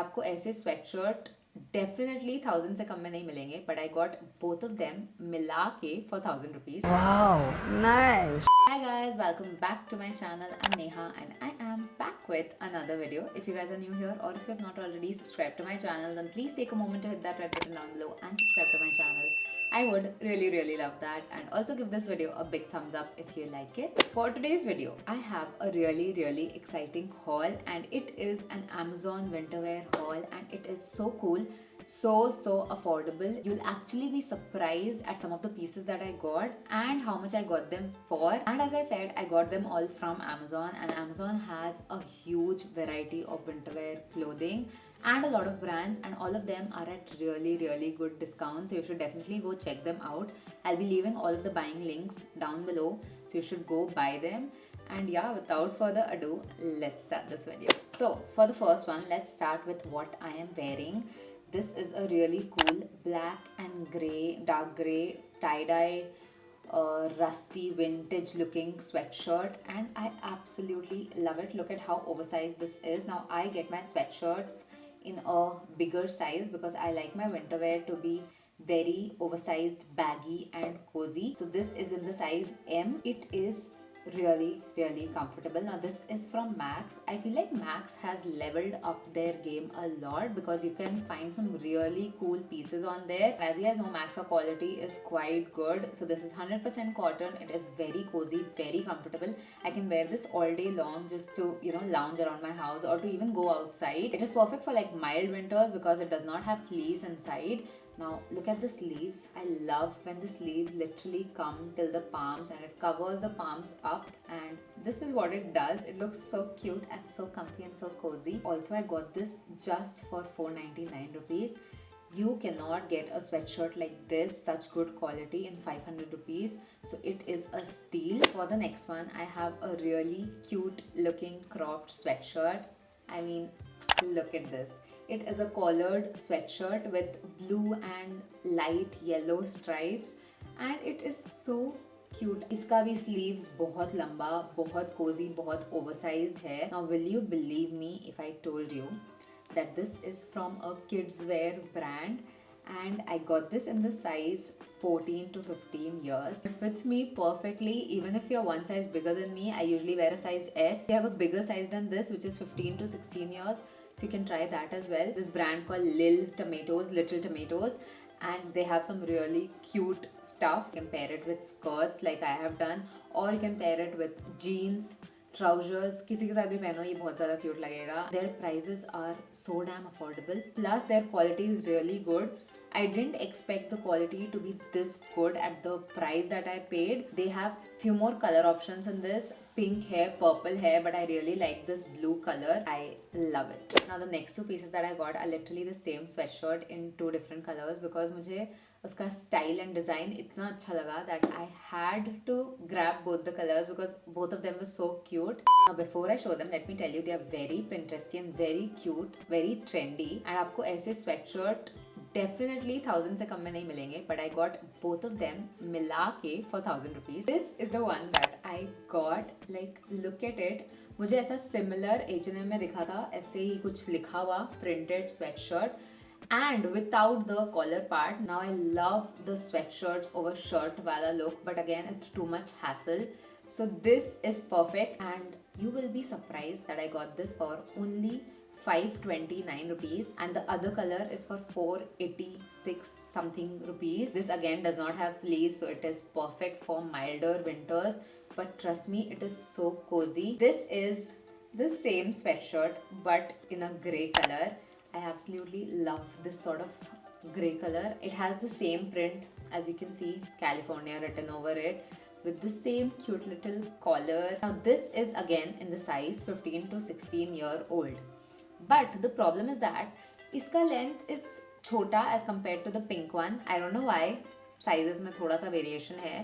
आपको ऐसे sweatshirt definitely 1000 से कम में नहीं मिलेंगे, but I got both of them मिला के for 1000 rupees. Wow, nice. Hi guys, welcome back to my channel. I'm Neha and I am back with another video. If you guys are new here or if you have not already subscribed to my channel, then please take a moment to hit that red button down below and subscribe to my channel. I would really love that, and also give this video a big thumbs up if you like it. For today's video, I have a really exciting haul, and it is an Amazon winter wear haul, and it is so cool. So affordable. You'll actually be surprised at some of the pieces that I got and how much I got them for. And as I said, I got them all from Amazon, and Amazon has a huge variety of winter wear clothing and a lot of brands, and all of them are at really good discounts, so you should definitely go check them out. I'll be leaving all of the buying links down below, so you should go buy them. And yeah, without further ado, let's start this video. So for the first one, let's start with what I am wearing. This is a really cool black and grey, dark grey, tie-dye, rusty vintage looking sweatshirt, and I absolutely love it. Look at how oversized this is. Now I get my sweatshirts in a bigger size because I like my winter wear to be very oversized, baggy and cozy. So this is in the size M. It is really comfortable. Now this is from Max. I feel like Max has leveled up their game a lot because you can find some really cool pieces on there. As you guys know, Max quality is quite good. So this is 100% cotton. It is very cozy, very comfortable. I can wear this all day long just to, lounge around my house or to even go outside. It is perfect for like mild winters because it does not have fleece inside. Now look at the sleeves. I love when the sleeves literally come till the palms and it covers the palms up, and this is what it does. It looks so cute and so comfy and so cozy. Also, I got this just for 499 rupees. You cannot get a sweatshirt like this, such good quality, in 500 rupees. So it is a steal. For the next one, I have a really cute looking cropped sweatshirt. I mean, look at this. It is a collared sweatshirt with blue and light yellow stripes, and it is so cute. इसका भी sleeves बहुत लंबा, बहुत cozy, बहुत oversized है. Now will you believe me if I told you that this is from a kids wear brand, and I got this in the size 14 to 15 years. It fits me perfectly. Even if you're one size bigger than me, I usually wear a size S. They have a bigger size than this, which is 15 to 16 years. So you can try that as well. This brand called Little Tomatoes, and they have some really cute stuff. You can pair it with skirts like I have done, or you can pair it with jeans, trousers. किसी के साथ भी पहनो, ये बहुत ज़्यादा cute लगेगा. Their prices are so damn affordable. Plus their quality is really good. I didn't expect the quality to be this good at the price that I paid. They have few more color options in this. Pink hair, purple hair, but I really like this blue color. I love it. Now the next two pieces that I got are literally the same sweatshirt in two different colors because मुझे उसका style and design इतना अच्छा लगा that I had to grab both the colors because both of them were so cute. Now before I show them, let me tell you they are very Pinteresty and very cute, very trendy, and आपको ऐसे sweatshirt definitely 1000 से कम में नहीं मिलेंगे, but I got both of them मिला के for 1000 rupees. This is the one that I got. Like look at it. मुझे ऐसा सिमिलर H&M में दिखा था, ऐसे ही कुछ लिखा हुआ printed sweatshirt and without the collar part. Now I love the sweatshirts over shirt wala look, but again it's too much hassle. So this is perfect, and you will be surprised that I got this for only 529 rupees, and the other color is for 486 something rupees. This again does not have fleece, so it is perfect for milder winters, but trust me, it is so cozy. This is the same sweatshirt but in a grey color. I absolutely love this sort of grey color. It has the same print, as you can see, California written over it, with the same cute little collar. Now this is again in the size 15 to 16 year old. But the problem is that इसका length is छोटा as compared to the pink one. I don't know why. Sizes में थोड़ा सा variation है.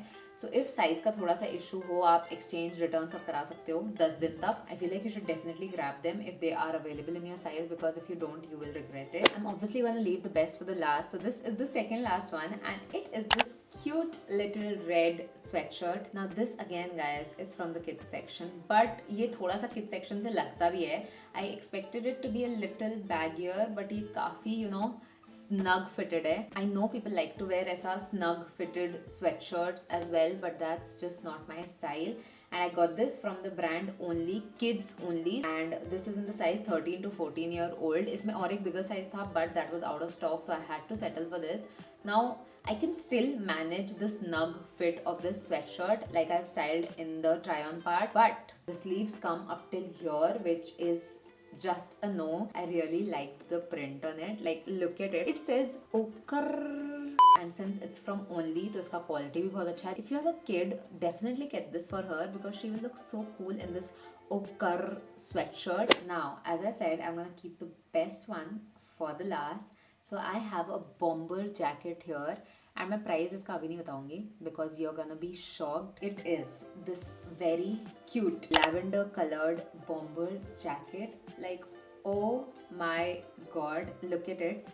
So if size का थोड़ा सा issue हो, आप exchange return सब करा सकते हो 10 दिन तक. I feel like you should definitely grab them if they are available in your size, because if you don't, you will regret it. I'm obviously going to leave the best for the last. So this is the second last one, and it is this cute little red sweatshirt. Now this again guys is from the kids section, but ये थोड़ा सा kids section से लगता भी है. I expected it to be a little baggier, but ये काफी snug fitted hai. I know people like to wear aisa snug fitted sweatshirts as well, but that's just not my style. And I got this from the brand Only, Kids Only, and this is in the size 13 to 14-year-old. इसमें और एक bigger size था, but that was out of stock, so I had to settle for this. Now I can still manage the snug fit of this sweatshirt like I've styled in the try on part, but the sleeves come up till here, which is just a no. I really liked the print on it. Like, look at it. It says ochre, and since it's from Only, तो इसका quality भी बहुत अच्छा है. If you have a kid, definitely get this for her because she will look so cool in this ochre sweatshirt. Now, as I said, I'm gonna keep the best one for the last. So I have a bomber jacket here. And मैं price इसका अभी नहीं बताऊंगी because you're gonna be shocked. It is this very cute lavender colored bomber jacket. Like, oh my god, look at it.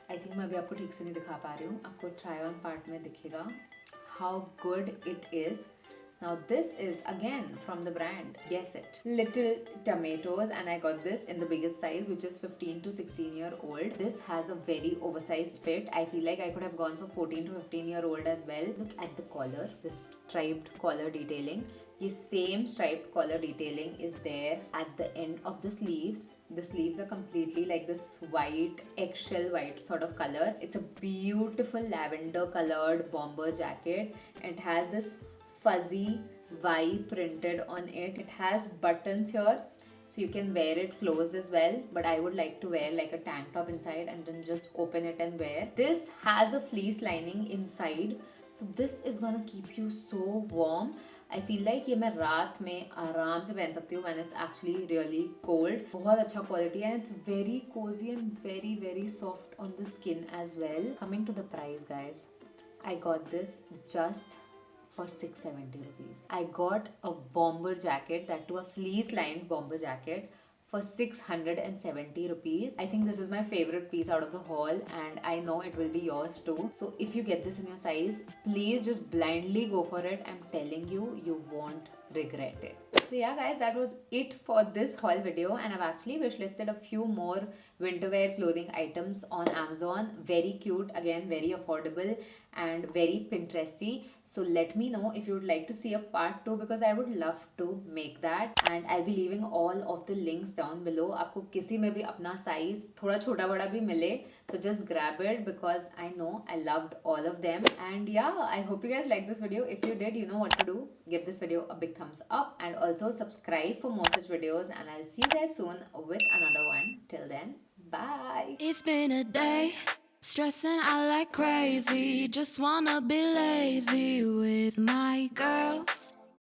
I think मैं अभी आपको ठीक से नहीं दिखा पा रही हूँ. आपको try on part में दिखेगा how good it is. Now this is again from the brand, guess it, Little Tomatoes, and I got this in the biggest size, which is 15 to 16-year-old. This has a very oversized fit. I feel like I could have gone for 14 to 15-year-old as well. Look at the collar, this striped collar detailing. The same striped collar detailing is there at the end of the sleeves. The sleeves are completely like this white, eggshell white sort of color. It's a beautiful lavender colored bomber jacket. It has this fuzzy Y printed on it. It has buttons here, so you can wear it closed as well, but I would like to wear like a tank top inside and then just open it and wear. This has a fleece lining inside, so this is gonna keep you so warm. I feel like ये मैं रात में आराम से पहन सकती हूँ when it's actually really cold. बहुत अच्छा quality and it's very cozy and very very soft on the skin as well. Coming to the price guys, I got this just for 670 rupees. I got a bomber jacket, that too a fleece lined bomber jacket, for 670 rupees. I think this is my favorite piece out of the haul and I know it will be yours too. So if you get this in your size, please just blindly go for it. I'm telling you, you won't regret it. So yeah guys, that was it for this haul video, and I've actually wishlisted a few more winter wear clothing items on Amazon. Very cute, again very affordable and very Pinteresty. So let me know if you would like to see a part 2 because I would love to make that, and I'll be leaving all of the links down below. आपको किसी में भी अपना size थोड़ा छोटा बड़ा भी मिले तो just grab it because I know I loved all of them. And yeah, I hope you guys liked this video. If you did, you know what to do. Give this video a big thumbs up and also subscribe for more such videos, and I'll see you guys soon with another one. Till then, bye. It's been a day, stressing out like crazy. Just wanna be lazy.